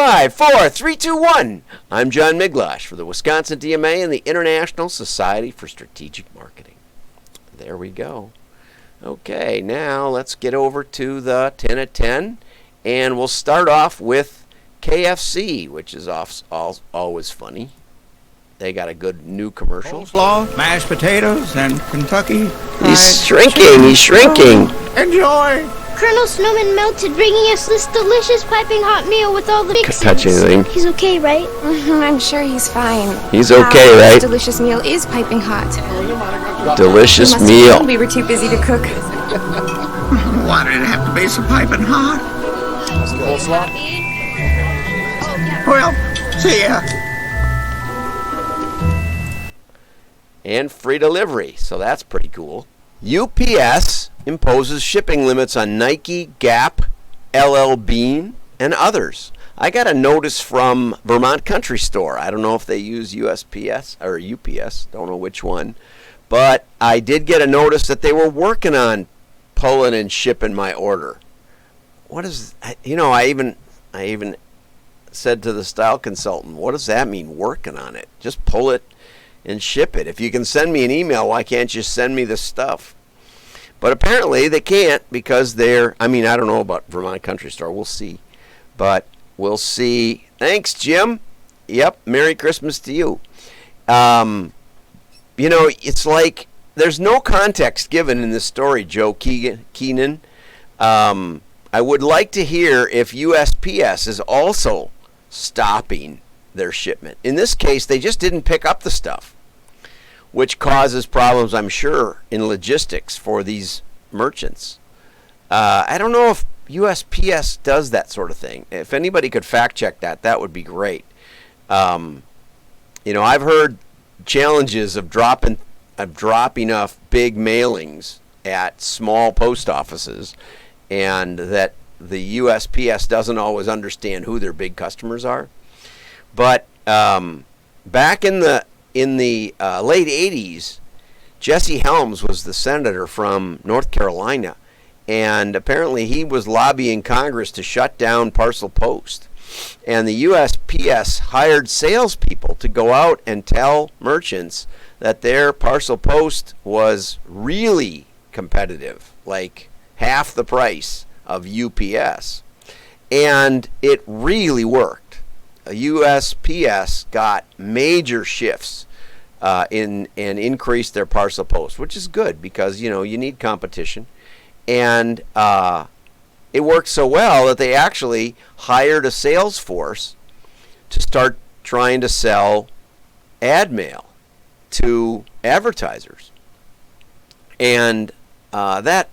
5, 4, 3, 2, 1. I'm John Miglash for the Wisconsin DMA and the International Society for Strategic Marketing. There we go. Okay, now let's get over to the 10 at 10, and we'll start off with KFC, which is always funny. They got a good new commercial. Coleslaw, mashed potatoes, and Kentucky. He's shrinking. Enjoy. Colonel Snowman melted, bringing us this delicious piping hot meal with all the fixings. Touch anything. He's okay, right? I'm sure he's fine. He's okay, right? This delicious meal is piping hot. Delicious You must have meal. known we were too busy to cook. Why did it have to be so piping hot? Well, see ya. And free delivery, so that's pretty cool. UPS imposes shipping limits on Nike, Gap, LL Bean, and others. I got a notice from Vermont Country Store. I don't know if they use USPS or UPS, don't know which one. But I did get a notice that they were working on pulling and shipping my order. What is, I even said to the style consultant, what does that mean, working on it? Just pull it and ship it. If you can send me an email, why can't you send me the stuff? But apparently they can't because I don't know about Vermont Country Store. We'll see. But we'll see. Thanks, Jim. Yep, Merry Christmas to you. It's like there's no context given in this story, Joe Keenan. I would like to hear if USPS is also stopping their shipment. In this case, they just didn't pick up the stuff, which causes problems, I'm sure, in logistics for these merchants. I don't know if USPS does that sort of thing. If anybody could fact check that, that would be great. I've heard challenges of dropping off big mailings at small post offices, and that the USPS doesn't always understand who their big customers are. But back in the late 80s, Jesse Helms was the senator from North Carolina, and apparently he was lobbying Congress to shut down parcel post. And the USPS hired salespeople to go out and tell merchants that their parcel post was really competitive, like half the price of UPS. And it really worked. USPS got major shifts and increased their parcel post, which is good because, you need competition. And it worked so well that they actually hired a sales force to start trying to sell ad mail to advertisers. And that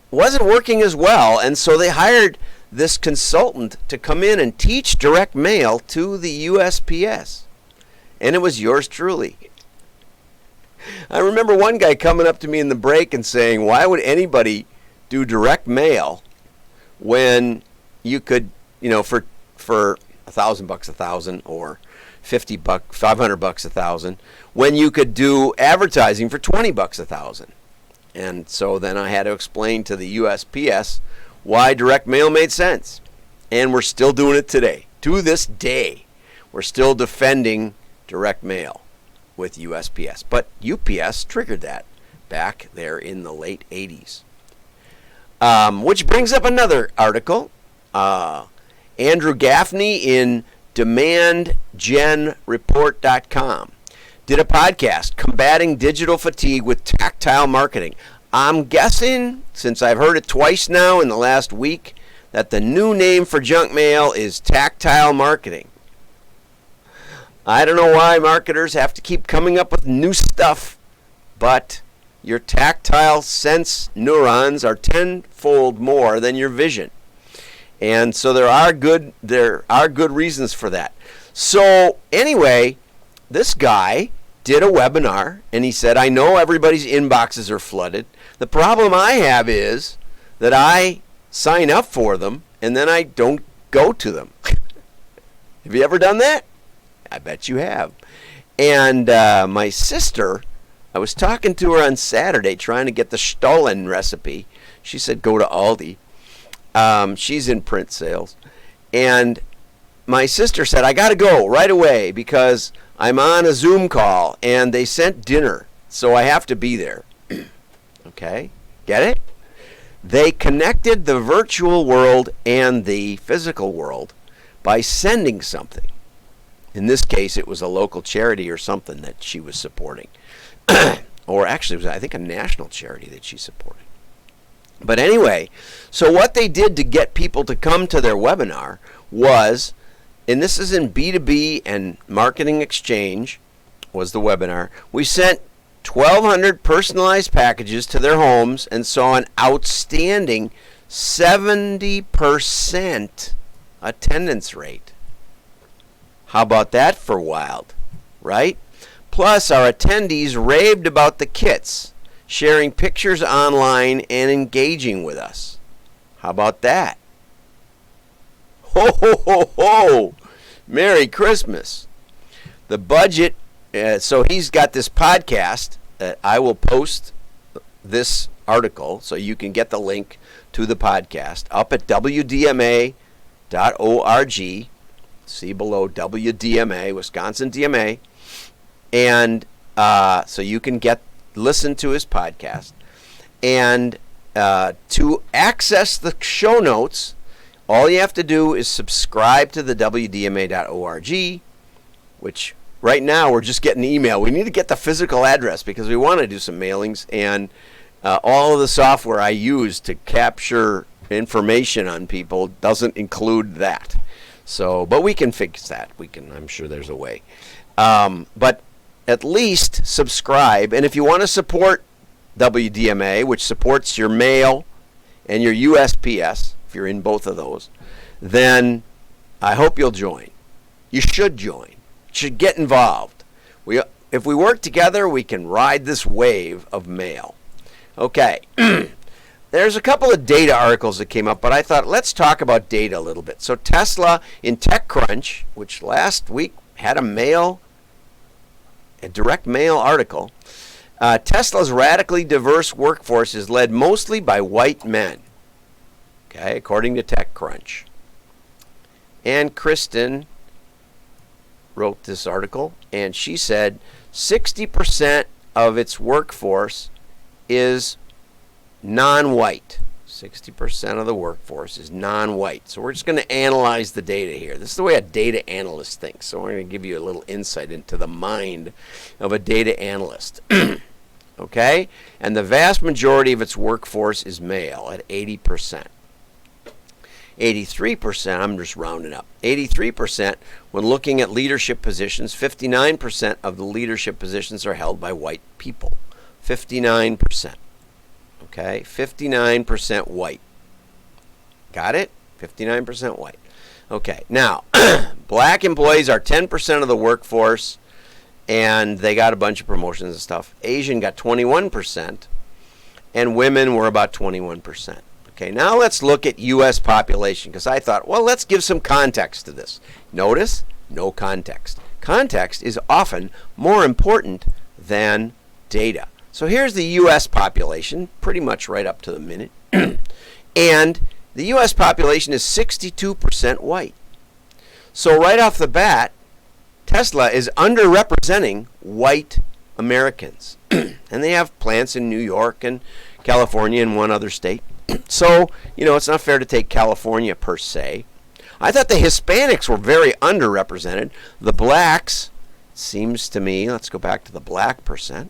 wasn't working as well, and so they hired this consultant to come in and teach direct mail to the USPS. And it was yours truly. I remember one guy coming up to me in the break and saying, why would anybody do direct mail when you could, for $1,000 $1,000 or $50 $500 $1,000, when you could do advertising for $20 $1,000. And so then I had to explain to the USPS why direct mail made sense. And we're still doing it today. To this day, we're still defending direct mail with USPS. But UPS triggered that back there in the late 80s. Which brings up another article. Andrew Gaffney in DemandGenReport.com did a podcast, Combating Digital Fatigue with Tactile Marketing. I'm guessing, since I've heard it twice now in the last week, that the new name for junk mail is Tactile Marketing. I don't know why marketers have to keep coming up with new stuff, but your tactile sense neurons are tenfold more than your vision. And so there are good reasons for that. So anyway, this guy did a webinar, and he said, I know everybody's inboxes are flooded. The problem I have is that I sign up for them, and then I don't go to them. Have you ever done that? I bet you have. And my sister, I was talking to her on Saturday trying to get the Stollen recipe. She said go to Aldi. She's in print sales. And my sister said, I got to go right away because I'm on a Zoom call and they sent dinner, so I have to be there. Okay, get it? They connected the virtual world and the physical world by sending something. In this case, it was a local charity or something that she was supporting. Or actually, it was, I think, a national charity that she supported. But anyway, so what they did to get people to come to their webinar was, and this is in B2B and Marketing Exchange, was the webinar. We sent 1,200 personalized packages to their homes and saw an outstanding 70% attendance rate. How about that for wild, right? Plus, our attendees raved about the kits, sharing pictures online and engaging with us. How about that? Ho, ho, ho, ho! Merry Christmas. The budget, so he's got this podcast. I will post this article so you can get the link to the podcast up at WDMA.org. See below WDMA, Wisconsin DMA. And so you can listen to his podcast. And to access the show notes, all you have to do is subscribe to the WDMA.org, which right now we're just getting email. We need to get the physical address because we want to do some mailings. And all of the software I use to capture information on people doesn't include that. So, but we can fix that. I'm sure there's a way. But at least subscribe. And if you want to support WDMA, which supports your mail and your USPS, if you're in both of those, then I hope you'll join. You should join. You should get involved. If we work together, we can ride this wave of mail. Okay. There's a couple of data articles that came up, but I thought let's talk about data a little bit. So Tesla in TechCrunch, which last week had a direct mail article, Tesla's radically diverse workforce is led mostly by white men, okay, according to TechCrunch. And Kristen wrote this article, and she said 60% of its workforce is non-white. 60% of the workforce is non-white. So we're just going to analyze the data here. This is the way a data analyst thinks. So we're going to give you a little insight into the mind of a data analyst. Okay? And the vast majority of its workforce is male at 80%. 83%, I'm just rounding up. 83% when looking at leadership positions, 59% of the leadership positions are held by white people. 59%. Okay, 59% white. Got it? 59% white. Okay, now, black employees are 10% of the workforce, and they got a bunch of promotions and stuff. Asian got 21%, and women were about 21%. Okay, now let's look at U.S. population, because I thought, well, let's give some context to this. Notice, no context. Context is often more important than data. So here's the U.S. population, pretty much right up to the minute. And the U.S. population is 62% white. So right off the bat, Tesla is underrepresenting white Americans. And they have plants in New York and California and one other state. So, it's not fair to take California per se. I thought the Hispanics were very underrepresented. The blacks, seems to me, let's go back to the black percent.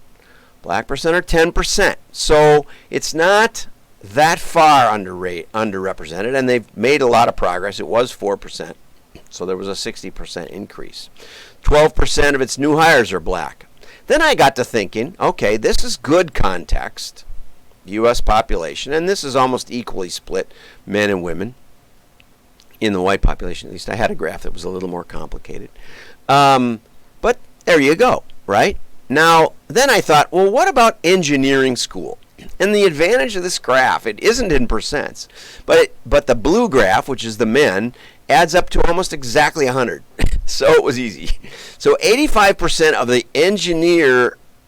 Black percent are 10%. So it's not that far underrepresented, and they've made a lot of progress. It was 4%. So there was a 60% increase. 12% of its new hires are black. Then I got to thinking, okay, this is good context, U.S. population, and this is almost equally split, men and women, in the white population at least. I had a graph that was a little more complicated. But there you go, right? Now, then I thought, well, what about engineering school? And the advantage of this graph, it isn't in percents, but the blue graph, which is the men, adds up to almost exactly 100. So it was easy. So 85% of the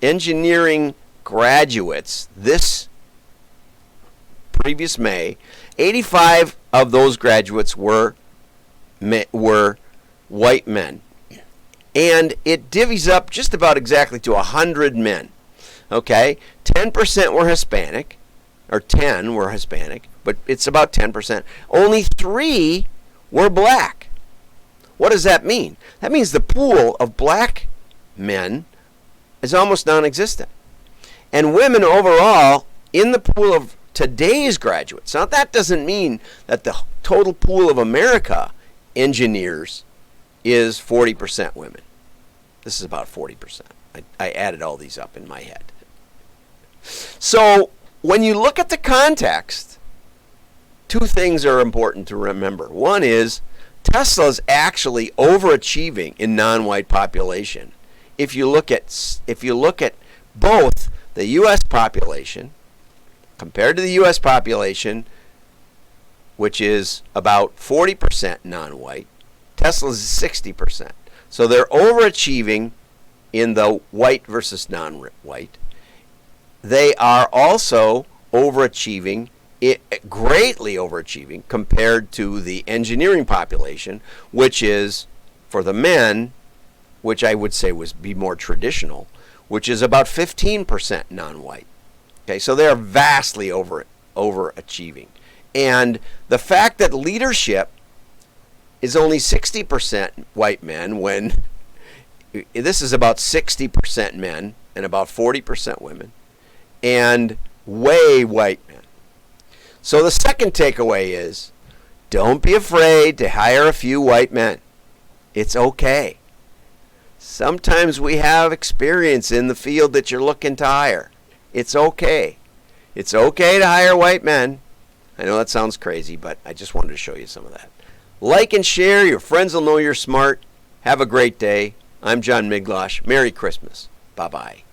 engineering graduates this previous May, 85 of those graduates were white men. And it divvies up just about exactly to 100 men. Okay? 10% were Hispanic, or 10 were Hispanic, but it's about 10%. Only 3 were black. What does that mean? That means the pool of black men is almost non-existent. And women overall in the pool of today's graduates. Now that doesn't mean that the total pool of America engineers is 40% women. This is about 40%. I added all these up in my head. So when you look at the context, 2 things are important to remember. One is Tesla's actually overachieving in non-white population. If you look at both the U.S. population compared to the U.S. population, which is about 40% non-white, Tesla's is 60%. So they're overachieving in the white versus non-white. They are also overachieving, greatly overachieving, compared to the engineering population, which is, for the men, which I would say would be more traditional, which is about 15% non-white. Okay, so they're vastly overachieving. And the fact that leadership is only 60% white men, when this is about 60% men and about 40% women, and way white men. So the second takeaway is, don't be afraid to hire a few white men. It's okay. Sometimes we have experience in the field that you're looking to hire. It's okay. It's okay to hire white men. I know that sounds crazy, but I just wanted to show you some of that. Like and share. Your friends will know you're smart. Have a great day. I'm John Miglosh. Merry Christmas. Bye-bye.